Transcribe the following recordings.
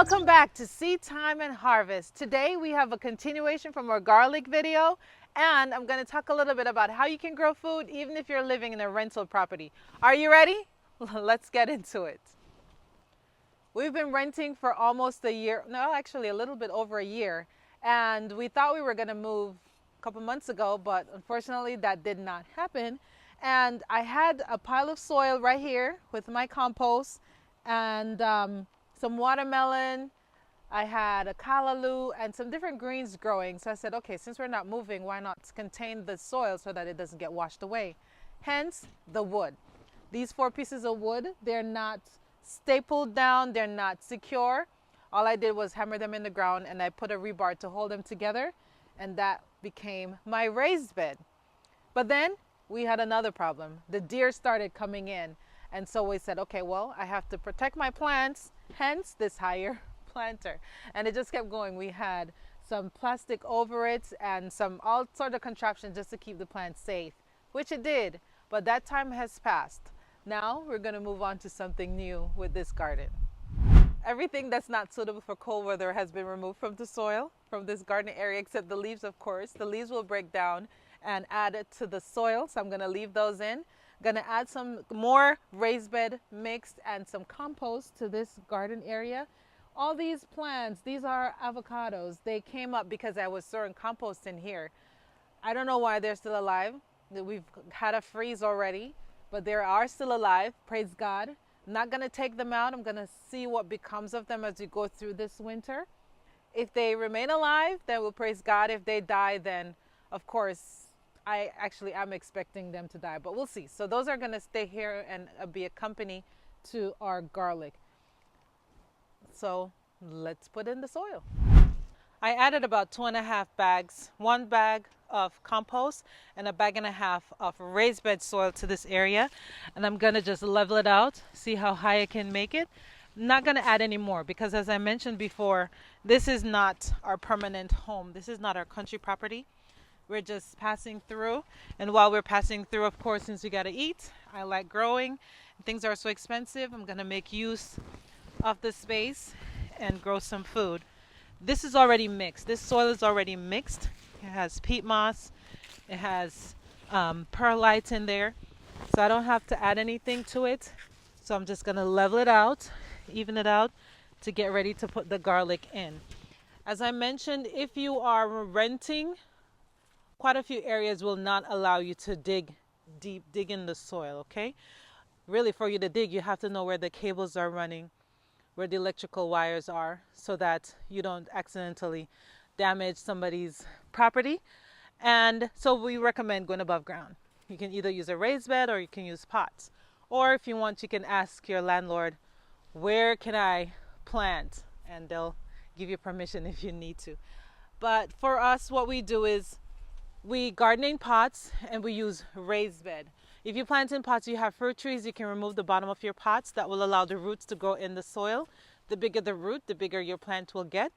Welcome back to Seed Time and Harvest. Today we have a continuation from our garlic video, and I'm going to talk a little bit about how you can grow food even if you're living in a rental property. Are you ready? Let's get into it. We've been renting for almost a year, no, actually a little bit over a year, and we thought we were going to move a couple months ago, but unfortunately that did not happen. And I had a pile of soil right here with my compost and some watermelon. I had a callaloo and some different greens growing. So I said, okay, since we're not moving, why not contain the soil so that it doesn't get washed away? Hence the wood. These 4 pieces of wood, they're not stapled down, they're not secure. All I did was hammer them in the ground and I put a rebar to hold them together, and that became my raised bed. But then we had another problem. The deer started coming in. And so we said, okay, well, I have to protect my plants, hence this higher planter. And it just kept going. We had some plastic over it and some all sort of contraptions just to keep the plants safe, which it did. But that time has passed. Now we're going to move on to something new with this garden. Everything that's not suitable for cold weather has been removed from the soil, from this garden area, except the leaves, of course. The leaves will break down and add it to the soil, so I'm going to leave those in. Gonna add some more raised bed mixed and some compost to this garden area. All these plants, these are avocados. They came up because I was storing compost in here. I don't know why they're still alive. We've had a freeze already, but they are still alive. Praise God. I'm not gonna take them out. I'm gonna see what becomes of them as we go through this winter. If they remain alive, then we'll praise God. If they die, then of course I actually am expecting them to die, but we'll see. So those are going to stay here and be a company to our garlic. So let's put in the soil. I added about 2.5 bags, 1 bag of compost and 1.5 bags of raised bed soil to this area. And I'm going to just level it out, see how high I can make it. I'm not going to add any more because, as I mentioned before, this is not our permanent home. This is not our country property. We're just passing through, and while we're passing through, of course, since we got to eat, I like growing. Things are so expensive. I'm going to make use of the space and grow some food. This is already mixed. This soil is already mixed. It has peat moss. It has perlite in there. So I don't have to add anything to it. So I'm just going to level it out, even it out to get ready to put the garlic in. As I mentioned, if you are renting, quite a few areas will not allow you to dig deep, dig in the soil, okay? Really, for you to dig, you have to know where the cables are running, where the electrical wires are, so that you don't accidentally damage somebody's property. And so we recommend going above ground. You can either use a raised bed or you can use pots. Or if you want, you can ask your landlord, where can I plant? And they'll give you permission if you need to. But for us, what we do is we garden in pots and we use raised bed. If you plant in pots, you have fruit trees, you can remove the bottom of your pots. That will allow the roots to grow in the soil. The bigger the root, the bigger your plant will get.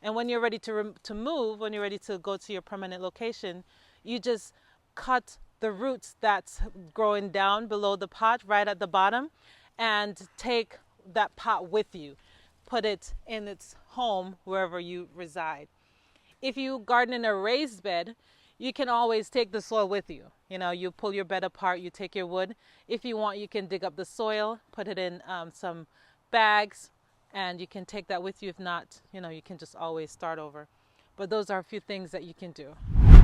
And when you're ready to move, when you're ready to go to your permanent location, you just cut the roots that's growing down below the pot right at the bottom and take that pot with you. Put it in its home wherever you reside. If you garden in a raised bed, you can always take the soil with you. You know, you pull your bed apart, you take your wood. If you want, you can dig up the soil, put it in some bags, and you can take that with you. If not, you know, you can just always start over. But those are a few things that you can do.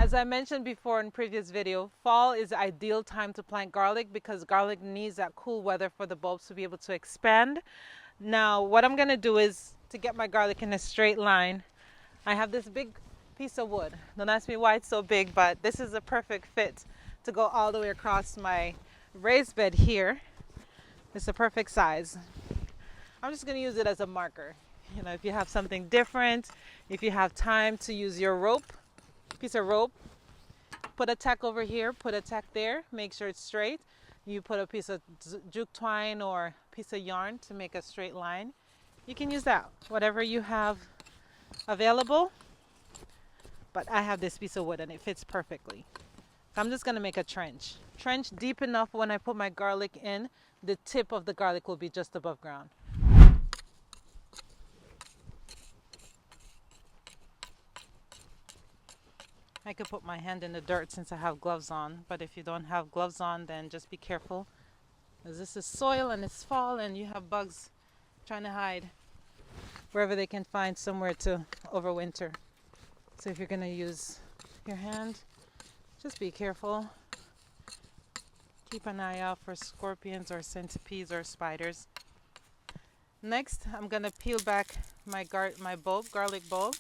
As I mentioned before in previous video, fall is the ideal time to plant garlic because garlic needs that cool weather for the bulbs to be able to expand. Now, what I'm going to do is to get my garlic in a straight line. I have this big piece of wood. Don't ask me why it's so big, but this is a perfect fit to go all the way across my raised bed here. It's a perfect size. I'm just going to use it as a marker. You know, if you have something different, if you have time to use your rope, piece of rope, put a tack over here, put a tack there, make sure it's straight. You put a piece of jute twine or piece of yarn to make a straight line. You can use that, whatever you have available. But I have this piece of wood and it fits perfectly. So I'm just going to make a trench. Trench deep enough when I put my garlic in, the tip of the garlic will be just above ground. I could put my hand in the dirt since I have gloves on, but if you don't have gloves on, then just be careful. As this is soil and it's fall and you have bugs trying to hide wherever they can find somewhere to overwinter. So if you're going to use your hand, just be careful. Keep an eye out for scorpions or centipedes or spiders. Next, I'm going to peel back my garlic bulb.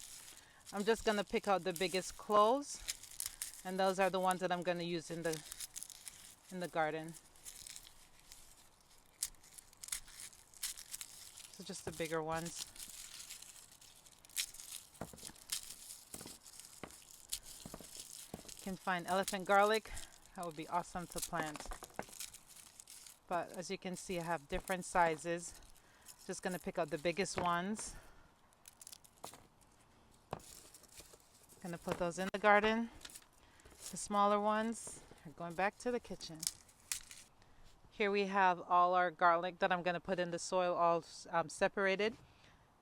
I'm just going to pick out the biggest cloves, and those are the ones that I'm going to use in the garden. So just the bigger ones. You can find elephant garlic. That would be awesome to plant. But as you can see, I have different sizes. Just going to pick out the biggest ones. Going to put those in the garden. The smaller ones are going back to the kitchen. Here we have all our garlic that I'm going to put in the soil, all separated.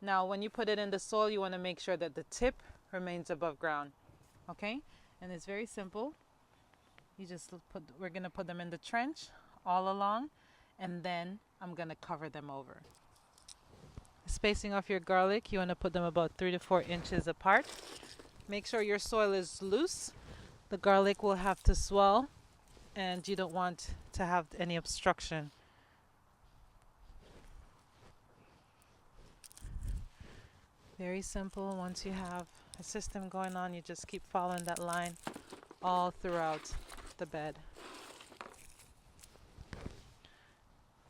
Now when you put it in the soil, you want to make sure that the tip remains above ground. Okay? And it's very simple. We're going to put them in the trench all along, and then I'm going to cover them over. Spacing of your garlic, you want to put them about 3 to 4 inches apart. Make sure your soil is loose. The garlic will have to swell, and you don't want to have any obstruction. Very simple. Once you have a system going on, you just keep following that line all throughout the bed.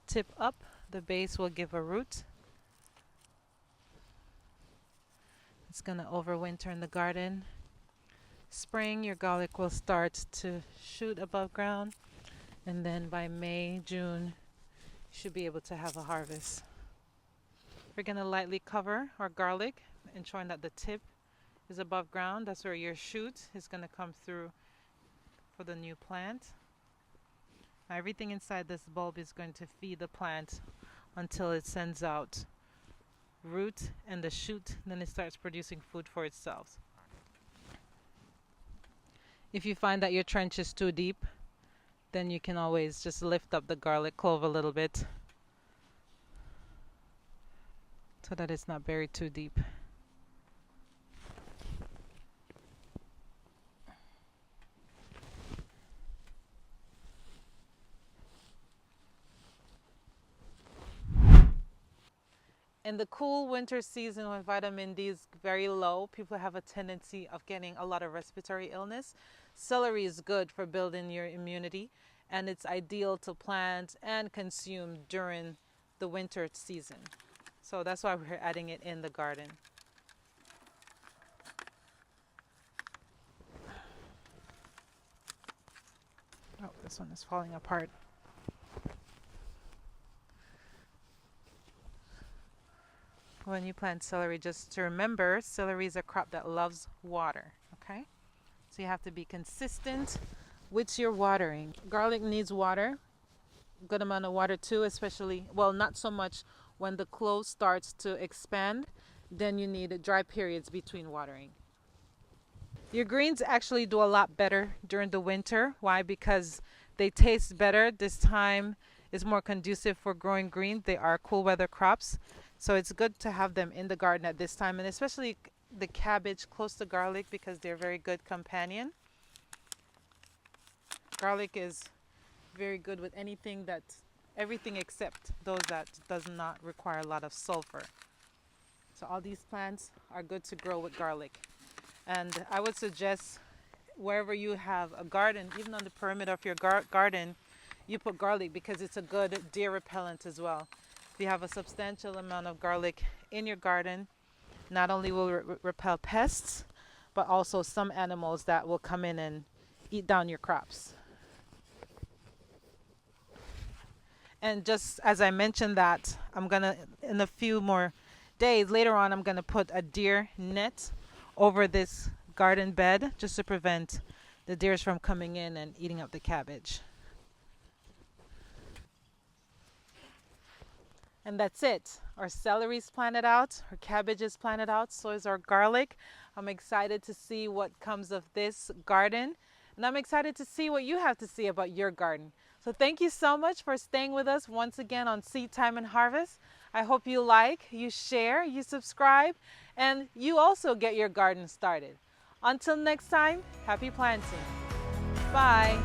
Tip up, the base will give a root. It's going to overwinter in the garden. Spring, your garlic will start to shoot above ground, and then by May, June, you should be able to have a harvest. We're going to lightly cover our garlic, ensuring that the tip is above ground. That's where your shoot is going to come through for the new plant. Now, everything inside this bulb is going to feed the plant until it sends out root and the shoot, then it starts producing food for itself. If you find that your trench is too deep, then you can always just lift up the garlic clove a little bit so that it's not buried too deep. In the cool winter season when vitamin D is very low, people have a tendency of getting a lot of respiratory illness. Celery is good for building your immunity, and it's ideal to plant and consume during the winter season. So that's why we're adding it in the garden. Oh, this one is falling apart. When you plant celery, just to remember, celery is a crop that loves water, okay? So you have to be consistent with your watering. Garlic needs water, good amount of water too, especially, well, not so much when the clove starts to expand, then you need dry periods between watering. Your greens actually do a lot better during the winter. Why? Because they taste better. This time is more conducive for growing greens. They are cool weather crops. So it's good to have them in the garden at this time, and especially the cabbage close to garlic because they're a very good companion. Garlic is very good with everything except those that does not require a lot of sulfur. So all these plants are good to grow with garlic. And I would suggest wherever you have a garden, even on the perimeter of your garden, you put garlic because it's a good deer repellent as well. If you have a substantial amount of garlic in your garden, not only will it repel pests, but also some animals that will come in and eat down your crops. And just as I mentioned that, I'm going to, in a few more days later on, I'm going to put a deer net over this garden bed just to prevent the deers from coming in and eating up the cabbage. And that's it. Our celery is planted out, our cabbage is planted out, so is our garlic. I'm excited to see what comes of this garden, and I'm excited to see what you have to say about your garden. So thank you so much for staying with us once again on Seed Time and Harvest. I hope you like, you share, you subscribe, and you also get your garden started. Until next time, happy planting. Bye.